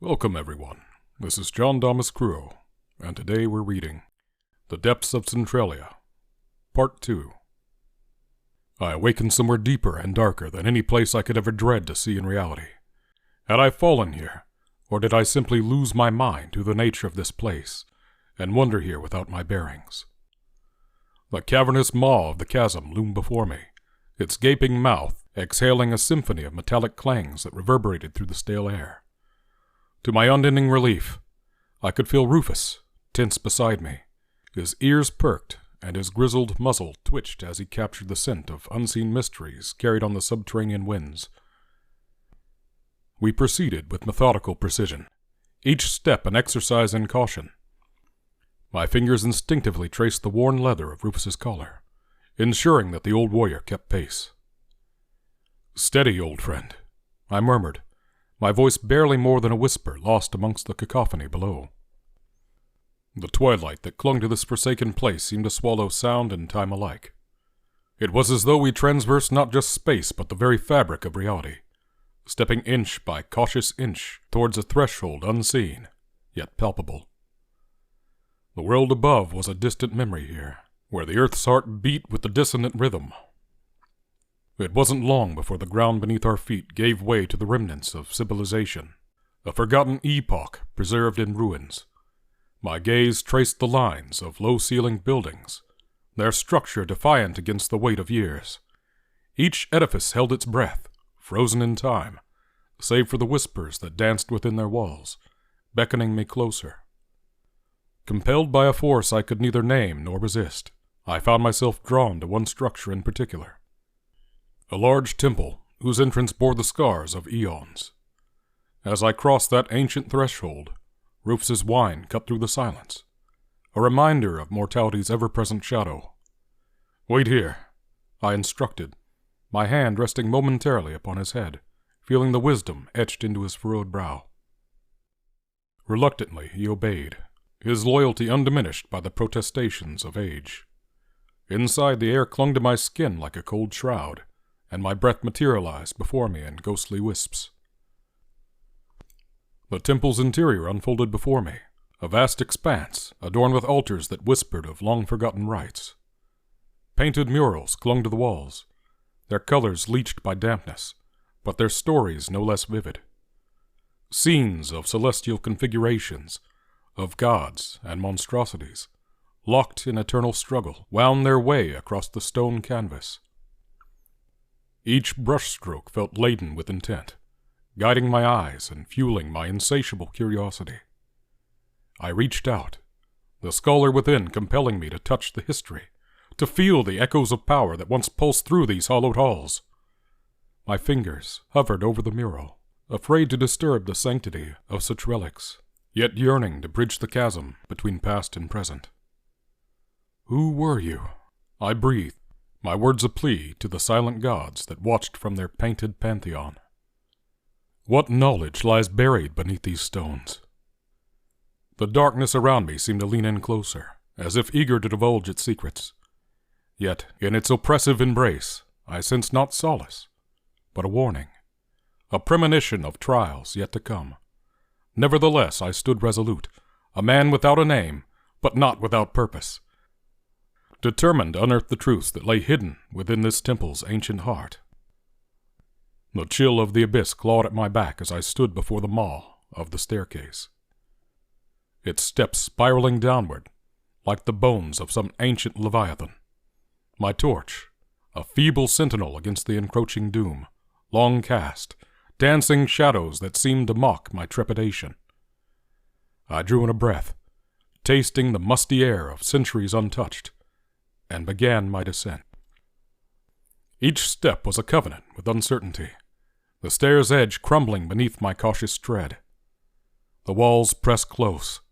Welcome, everyone. This is John Thomas Cruo, and today we're reading The Depths of Centralia, Part 2. I awakened somewhere deeper and darker than any place I could ever dread to see in reality. Had I fallen here, or did I simply lose my mind to the nature of this place, and wander here without my bearings? The cavernous maw of the chasm loomed before me, its gaping mouth exhaling a symphony of metallic clangs that reverberated through the stale air. To my unending relief, I could feel Rufus, tense beside me. His ears perked, and his grizzled muzzle twitched as he captured the scent of unseen mysteries carried on the subterranean winds. We proceeded with methodical precision, each step an exercise in caution. My fingers instinctively traced the worn leather of Rufus's collar, ensuring that the old warrior kept pace. "Steady, old friend," I murmured, my voice barely more than a whisper lost amongst the cacophony below. The twilight that clung to this forsaken place seemed to swallow sound and time alike. It was as though we transversed not just space but the very fabric of reality, stepping inch by cautious inch towards a threshold unseen, yet palpable. The world above was a distant memory here, where the earth's heart beat with the dissonant rhythm. It wasn't long before the ground beneath our feet gave way to the remnants of civilization, a forgotten epoch preserved in ruins. My gaze traced the lines of low-ceilinged buildings, their structure defiant against the weight of years. Each edifice held its breath, frozen in time, save for the whispers that danced within their walls, beckoning me closer. Compelled by a force I could neither name nor resist, I found myself drawn to one structure in particular. A large temple whose entrance bore the scars of eons. As I crossed that ancient threshold, Rufus's whine cut through the silence, a reminder of mortality's ever-present shadow. "Wait here," I instructed, my hand resting momentarily upon his head, feeling the wisdom etched into his furrowed brow. Reluctantly, he obeyed, his loyalty undiminished by the protestations of age. Inside, the air clung to my skin like a cold shroud, and my breath materialized before me in ghostly wisps. The temple's interior unfolded before me, a vast expanse adorned with altars that whispered of long-forgotten rites. Painted murals clung to the walls, their colors leached by dampness, but their stories no less vivid. Scenes of celestial configurations, of gods and monstrosities, locked in eternal struggle, wound their way across the stone canvas. Each brushstroke felt laden with intent, guiding my eyes and fueling my insatiable curiosity. I reached out, the scholar within compelling me to touch the history, to feel the echoes of power that once pulsed through these hollowed halls. My fingers hovered over the mural, afraid to disturb the sanctity of such relics, yet yearning to bridge the chasm between past and present. "Who were you?" I breathed, my words a plea to the silent gods that watched from their painted pantheon. "What knowledge lies buried beneath these stones?" The darkness around me seemed to lean in closer, as if eager to divulge its secrets. Yet, in its oppressive embrace, I sensed not solace, but a warning, a premonition of trials yet to come. Nevertheless, I stood resolute, a man without a name, but not without purpose, determined to unearth the truths that lay hidden within this temple's ancient heart. The chill of the abyss clawed at my back as I stood before the maw of the staircase, its steps spiraling downward like the bones of some ancient leviathan. My torch, a feeble sentinel against the encroaching doom, long cast, dancing shadows that seemed to mock my trepidation. I drew in a breath, tasting the musty air of centuries untouched, and began my descent. Each step was a covenant with uncertainty, the stair's edge crumbling beneath my cautious tread. The walls pressed close,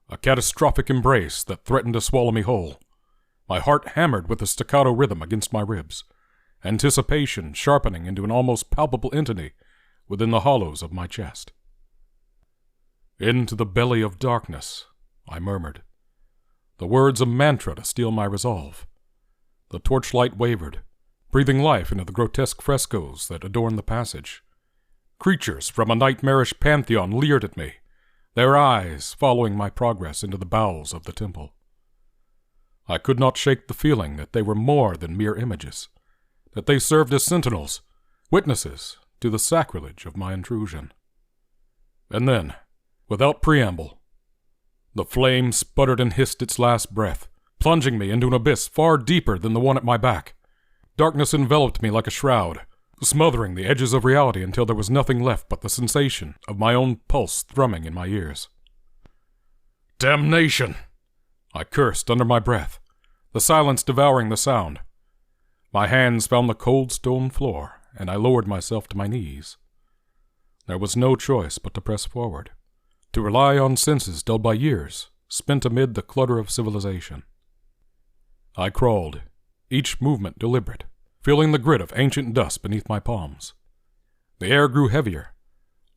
a catastrophic embrace that threatened to swallow me whole. My heart hammered with a staccato rhythm against my ribs, anticipation sharpening into an almost palpable entity within the hollows of my chest. "Into the belly of darkness," I murmured, the words a mantra to steel my resolve. The torchlight wavered, breathing life into the grotesque frescoes that adorned the passage. Creatures from a nightmarish pantheon leered at me, their eyes following my progress into the bowels of the temple. I could not shake the feeling that they were more than mere images, that they served as sentinels, witnesses to the sacrilege of my intrusion. And then, without preamble, the flame sputtered and hissed its last breath, plunging me into an abyss far deeper than the one at my back. Darkness enveloped me like a shroud, smothering the edges of reality until there was nothing left but the sensation of my own pulse thrumming in my ears. Damnation! I cursed under my breath, the silence devouring the sound. My hands found the cold stone floor, and I lowered myself to my knees. There was no choice but to press forward, to rely on senses dulled by years, spent amid the clutter of civilization. I crawled, each movement deliberate, feeling the grit of ancient dust beneath my palms. The air grew heavier,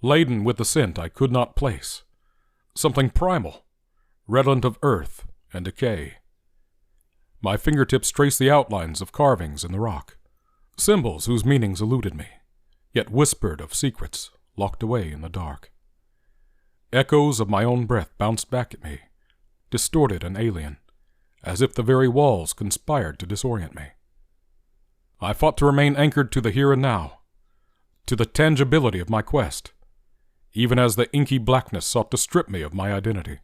laden with the scent I could not place, something primal, redolent of earth and decay. My fingertips traced the outlines of carvings in the rock, symbols whose meanings eluded me, yet whispered of secrets locked away in the dark. Echoes of my own breath bounced back at me, distorted and alien, as if the very walls conspired to disorient me. I fought to remain anchored to the here and now, to the tangibility of my quest, even as the inky blackness sought to strip me of my identity,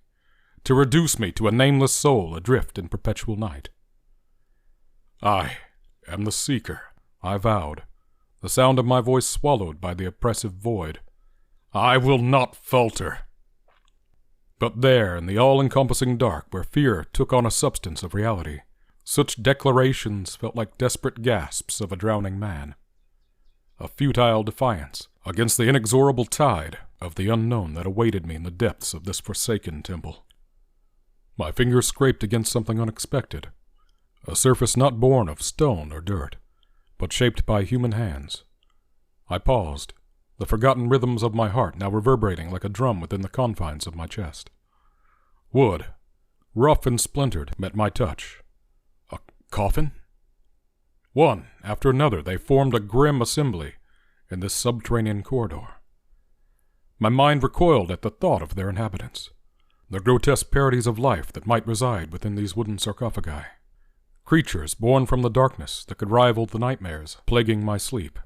to reduce me to a nameless soul adrift in perpetual night. I am the seeker, I vowed, the sound of my voice swallowed by the oppressive void. I will not falter. But there, in the all-encompassing dark, where fear took on a substance of reality, such declarations felt like desperate gasps of a drowning man. A futile defiance against the inexorable tide of the unknown that awaited me in the depths of this forsaken temple. My fingers scraped against something unexpected, a surface not born of stone or dirt, but shaped by human hands. I paused, the forgotten rhythms of my heart now reverberating like a drum within the confines of my chest. Wood, rough and splintered, met my touch. A coffin? One after another, they formed a grim assembly in this subterranean corridor. My mind recoiled at the thought of their inhabitants, the grotesque parodies of life that might reside within these wooden sarcophagi, creatures born from the darkness that could rival the nightmares plaguing my sleep.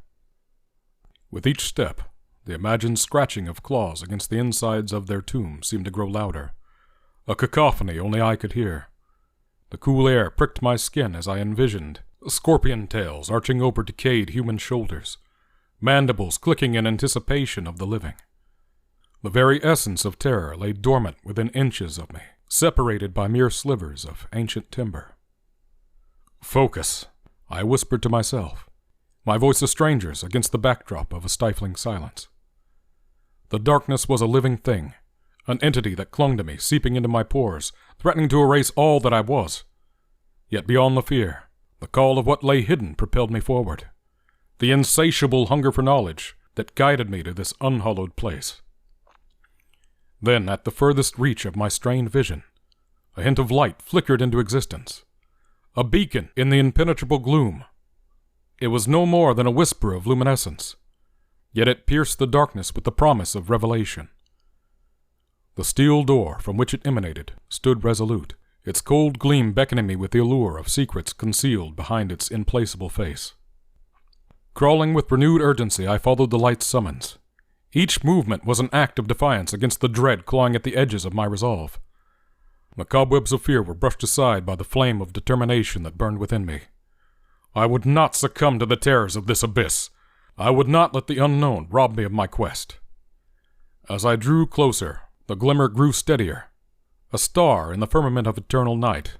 With each step, the imagined scratching of claws against the insides of their tombs seemed to grow louder, a cacophony only I could hear. The cool air pricked my skin as I envisioned scorpion tails arching over decayed human shoulders, mandibles clicking in anticipation of the living. The very essence of terror lay dormant within inches of me, separated by mere slivers of ancient timber. Focus, I whispered to myself, my voice a stranger's against the backdrop of a stifling silence. The darkness was a living thing, an entity that clung to me, seeping into my pores, threatening to erase all that I was. Yet beyond the fear, the call of what lay hidden propelled me forward, the insatiable hunger for knowledge that guided me to this unhallowed place. Then, at the furthest reach of my strained vision, a hint of light flickered into existence, a beacon in the impenetrable gloom. It was no more than a whisper of luminescence, yet it pierced the darkness with the promise of revelation. The steel door from which it emanated stood resolute, its cold gleam beckoning me with the allure of secrets concealed behind its implacable face. Crawling with renewed urgency, I followed the light's summons. Each movement was an act of defiance against the dread clawing at the edges of my resolve. The cobwebs of fear were brushed aside by the flame of determination that burned within me. I would not succumb to the terrors of this abyss. I would not let the unknown rob me of my quest. As I drew closer, the glimmer grew steadier, a star in the firmament of eternal night.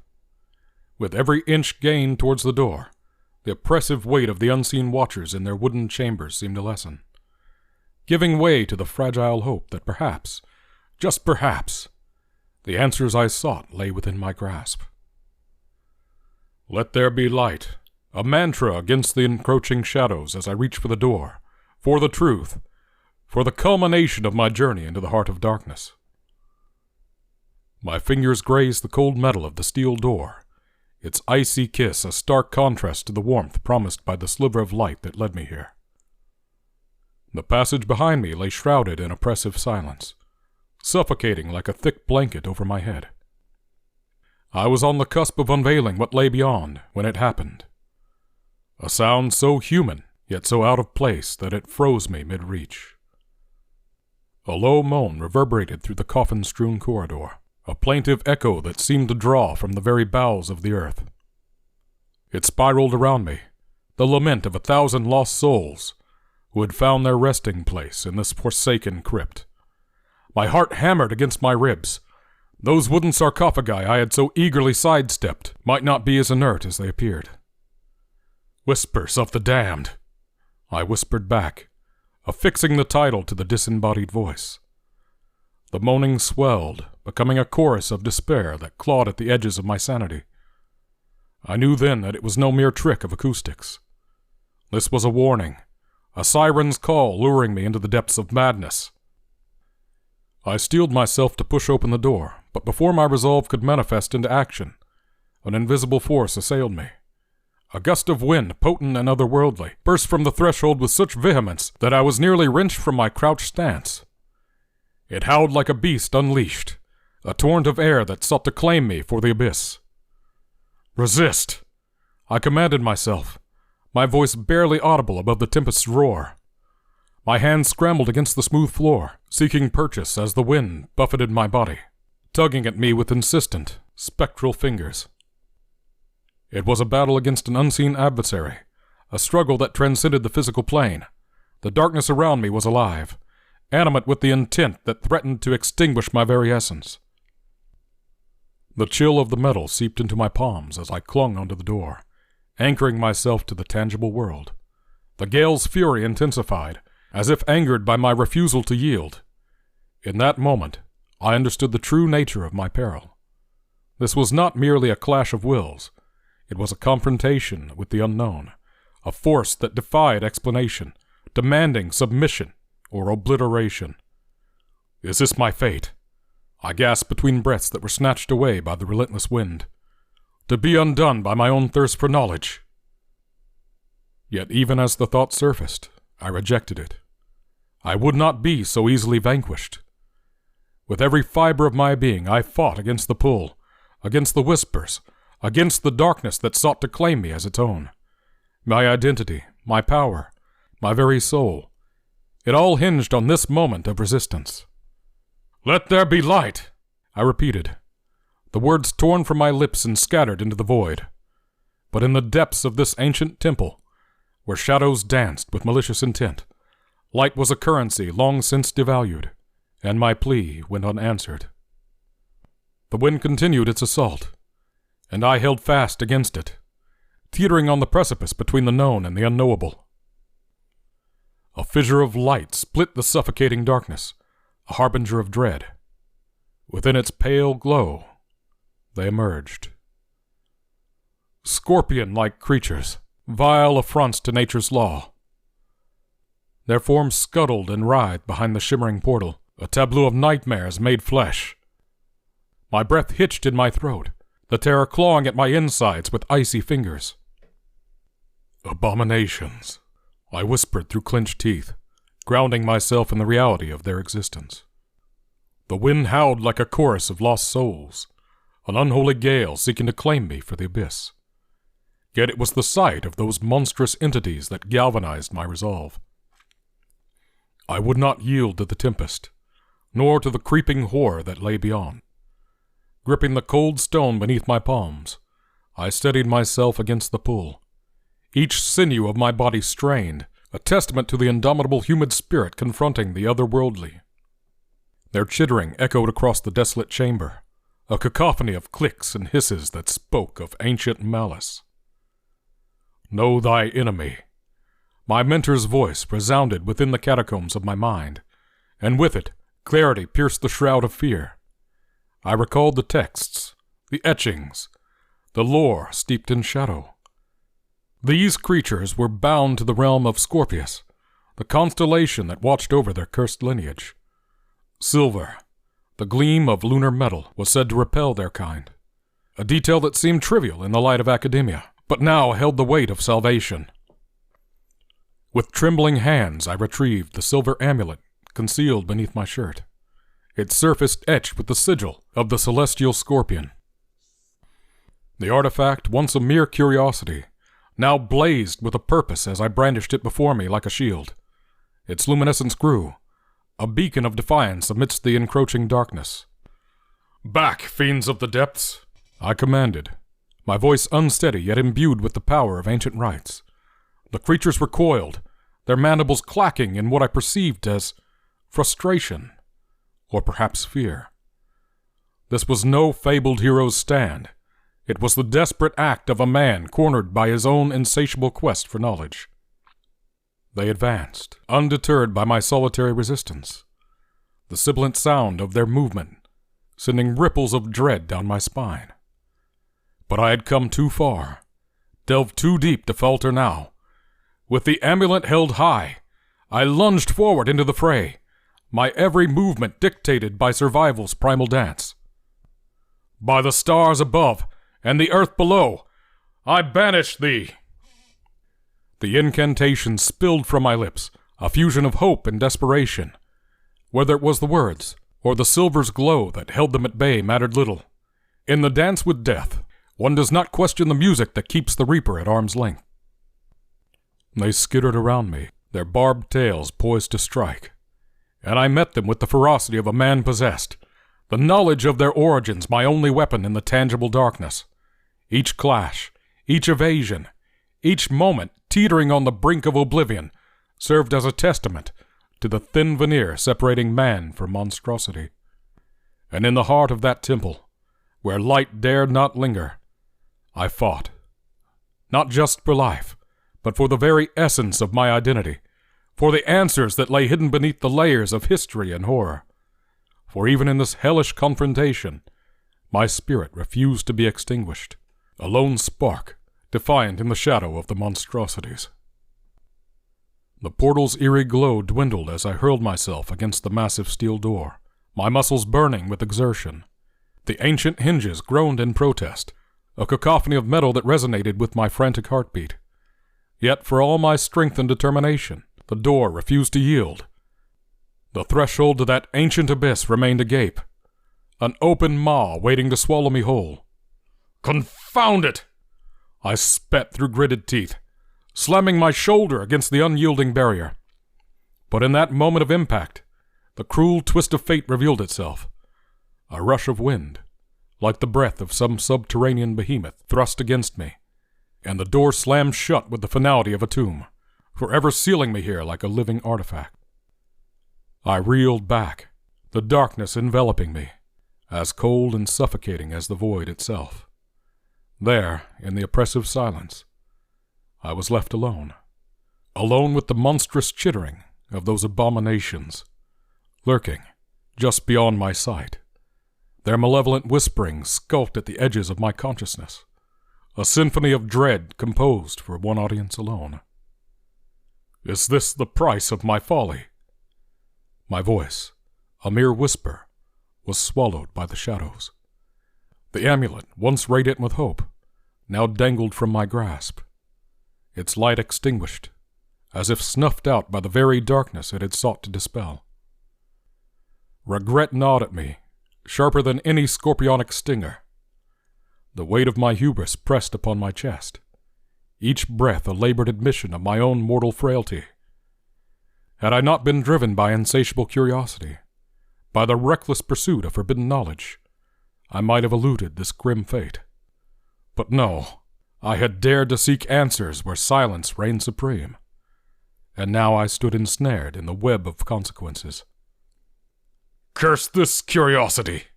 With every inch gained towards the door, the oppressive weight of the unseen watchers in their wooden chambers seemed to lessen, giving way to the fragile hope that perhaps, just perhaps, the answers I sought lay within my grasp. Let there be light, a mantra against the encroaching shadows as I reached for the door, for the truth, for the culmination of my journey into the heart of darkness. My fingers grazed the cold metal of the steel door, its icy kiss a stark contrast to the warmth promised by the sliver of light that led me here. The passage behind me lay shrouded in oppressive silence, suffocating like a thick blanket over my head. I was on the cusp of unveiling what lay beyond when it happened. A sound so human, yet so out of place that it froze me mid-reach. A low moan reverberated through the coffin-strewn corridor, a plaintive echo that seemed to draw from the very bowels of the earth. It spiraled around me, the lament of 1,000 lost souls who had found their resting place in this forsaken crypt. My heart hammered against my ribs. Those wooden sarcophagi I had so eagerly sidestepped might not be as inert as they appeared. "Whispers of the damned," I whispered back, affixing the title to the disembodied voice. The moaning swelled, becoming a chorus of despair that clawed at the edges of my sanity. I knew then that it was no mere trick of acoustics. This was a warning, a siren's call luring me into the depths of madness. I steeled myself to push open the door, but before my resolve could manifest into action, an invisible force assailed me. A gust of wind, potent and otherworldly, burst from the threshold with such vehemence that I was nearly wrenched from my crouched stance. It howled like a beast unleashed, a torrent of air that sought to claim me for the abyss. "Resist!" I commanded myself, my voice barely audible above the tempest's roar. My hands scrambled against the smooth floor, seeking purchase as the wind buffeted my body, tugging at me with insistent, spectral fingers. It was a battle against an unseen adversary, a struggle that transcended the physical plane. The darkness around me was alive, animate with the intent that threatened to extinguish my very essence. The chill of the metal seeped into my palms as I clung onto the door, anchoring myself to the tangible world. The gale's fury intensified, as if angered by my refusal to yield. In that moment, I understood the true nature of my peril. This was not merely a clash of wills. It was a confrontation with the unknown, a force that defied explanation, demanding submission or obliteration. "Is this my fate?" I gasped between breaths that were snatched away by the relentless wind. "To be undone by my own thirst for knowledge?" Yet even as the thought surfaced, I rejected it. I would not be so easily vanquished. With every fiber of my being, I fought against the pull, against the whispers, against the darkness that sought to claim me as its own. My identity, my power, my very soul, it all hinged on this moment of resistance. "Let there be light," I repeated, the words torn from my lips and scattered into the void. But in the depths of this ancient temple, where shadows danced with malicious intent, light was a currency long since devalued, and my plea went unanswered. The wind continued its assault, and I held fast against it, teetering on the precipice between the known and the unknowable. A fissure of light split the suffocating darkness, a harbinger of dread. Within its pale glow, they emerged. Scorpion-like creatures, vile affronts to nature's law. Their forms scuttled and writhed behind the shimmering portal, a tableau of nightmares made flesh. My breath hitched in my throat, the terror clawing at my insides with icy fingers. "Abominations," I whispered through clenched teeth, grounding myself in the reality of their existence. The wind howled like a chorus of lost souls, an unholy gale seeking to claim me for the abyss. Yet it was the sight of those monstrous entities that galvanized my resolve. I would not yield to the tempest, nor to the creeping horror that lay beyond. Gripping the cold stone beneath my palms, I steadied myself against the pull. Each sinew of my body strained, a testament to the indomitable human spirit confronting the otherworldly. Their chittering echoed across the desolate chamber, a cacophony of clicks and hisses that spoke of ancient malice. "Know thy enemy." My mentor's voice resounded within the catacombs of my mind, and with it, clarity pierced the shroud of fear. I recalled the texts, the etchings, the lore steeped in shadow. These creatures were bound to the realm of Scorpius, the constellation that watched over their cursed lineage. Silver, the gleam of lunar metal, was said to repel their kind, a detail that seemed trivial in the light of academia, but now held the weight of salvation. With trembling hands, I retrieved the silver amulet concealed beneath my shirt, its surface etched with the sigil of the celestial scorpion. The artifact, once a mere curiosity, now blazed with a purpose as I brandished it before me like a shield. Its luminescence grew, a beacon of defiance amidst the encroaching darkness. "Back, fiends of the depths!" I commanded, my voice unsteady yet imbued with the power of ancient rites. The creatures recoiled, their mandibles clacking in what I perceived as frustration, or perhaps fear. This was no fabled hero's stand. It was the desperate act of a man cornered by his own insatiable quest for knowledge. They advanced, undeterred by my solitary resistance, the sibilant sound of their movement sending ripples of dread down my spine. But I had come too far, delved too deep to falter now. With the amulet held high, I lunged forward into the fray, my every movement dictated by survival's primal dance. "By the stars above and the earth below, I banish thee!" The incantation spilled from my lips, a fusion of hope and desperation. Whether it was the words or the silver's glow that held them at bay mattered little. In the dance with death, one does not question the music that keeps the reaper at arm's length. They skittered around me, their barbed tails poised to strike, and I met them with the ferocity of a man possessed, the knowledge of their origins my only weapon in the tangible darkness. Each clash, each evasion, each moment teetering on the brink of oblivion served as a testament to the thin veneer separating man from monstrosity. And in the heart of that temple, where light dared not linger, I fought. Not just for life, but for the very essence of my identity, for the answers that lay hidden beneath the layers of history and horror. For even in this hellish confrontation, my spirit refused to be extinguished, a lone spark, defiant in the shadow of the monstrosities. The portal's eerie glow dwindled as I hurled myself against the massive steel door, my muscles burning with exertion. The ancient hinges groaned in protest, a cacophony of metal that resonated with my frantic heartbeat. Yet for all my strength and determination, the door refused to yield. The threshold to that ancient abyss remained agape, an open maw waiting to swallow me whole. "Confound it!" I spat through gritted teeth, slamming my shoulder against the unyielding barrier. But in that moment of impact, the cruel twist of fate revealed itself. A rush of wind, like the breath of some subterranean behemoth, thrust against me, and the door slammed shut with the finality of a tomb, forever sealing me here like a living artifact. I reeled back, the darkness enveloping me, as cold and suffocating as the void itself. There, in the oppressive silence, I was left alone. Alone with the monstrous chittering of those abominations, lurking just beyond my sight. Their malevolent whisperings skulked at the edges of my consciousness, a symphony of dread composed for one audience alone. Is this the price of my folly? My voice, a mere whisper, was swallowed by the shadows. The amulet, once radiant with hope, now dangled from my grasp, its light extinguished, as if snuffed out by the very darkness it had sought to dispel. Regret gnawed at me, sharper than any scorpionic stinger. The weight of my hubris pressed upon my chest, each breath a labored admission of my own mortal frailty. Had I not been driven by insatiable curiosity, by the reckless pursuit of forbidden knowledge, I might have eluded this grim fate. But no, I had dared to seek answers where silence reigned supreme, and now I stood ensnared in the web of consequences. "Curse this curiosity!"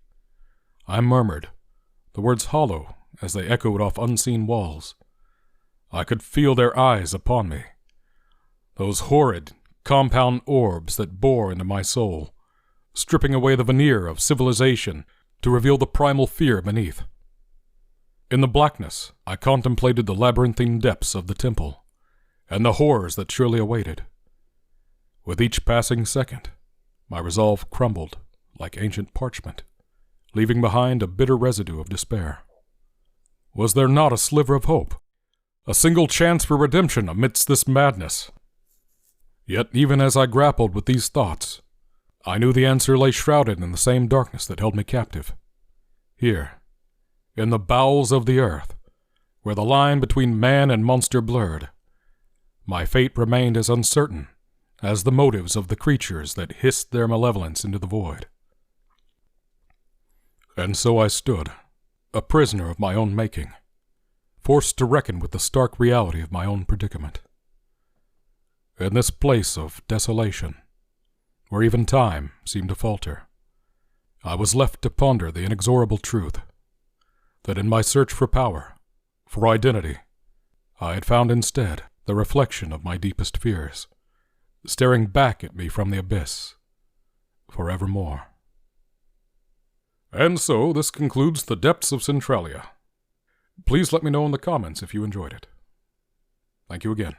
I murmured, the words hollow as they echoed off unseen walls. I could feel their eyes upon me, those horrid, compound orbs that bore into my soul, stripping away the veneer of civilization to reveal the primal fear beneath. In the blackness, I contemplated the labyrinthine depths of the temple, and the horrors that surely awaited. With each passing second, my resolve crumbled like ancient parchment, leaving behind a bitter residue of despair. Was there not a sliver of hope, a single chance for redemption amidst this madness? Yet even as I grappled with these thoughts, I knew the answer lay shrouded in the same darkness that held me captive. Here, in the bowels of the earth, where the line between man and monster blurred, my fate remained as uncertain as the motives of the creatures that hissed their malevolence into the void. And so I stood, a prisoner of my own making, forced to reckon with the stark reality of my own predicament. In this place of desolation, where even time seemed to falter, I was left to ponder the inexorable truth that in my search for power, for identity, I had found instead the reflection of my deepest fears, staring back at me from the abyss, forevermore. And so this concludes the Depths of Centralia. Please let me know in the comments if you enjoyed it. Thank you again.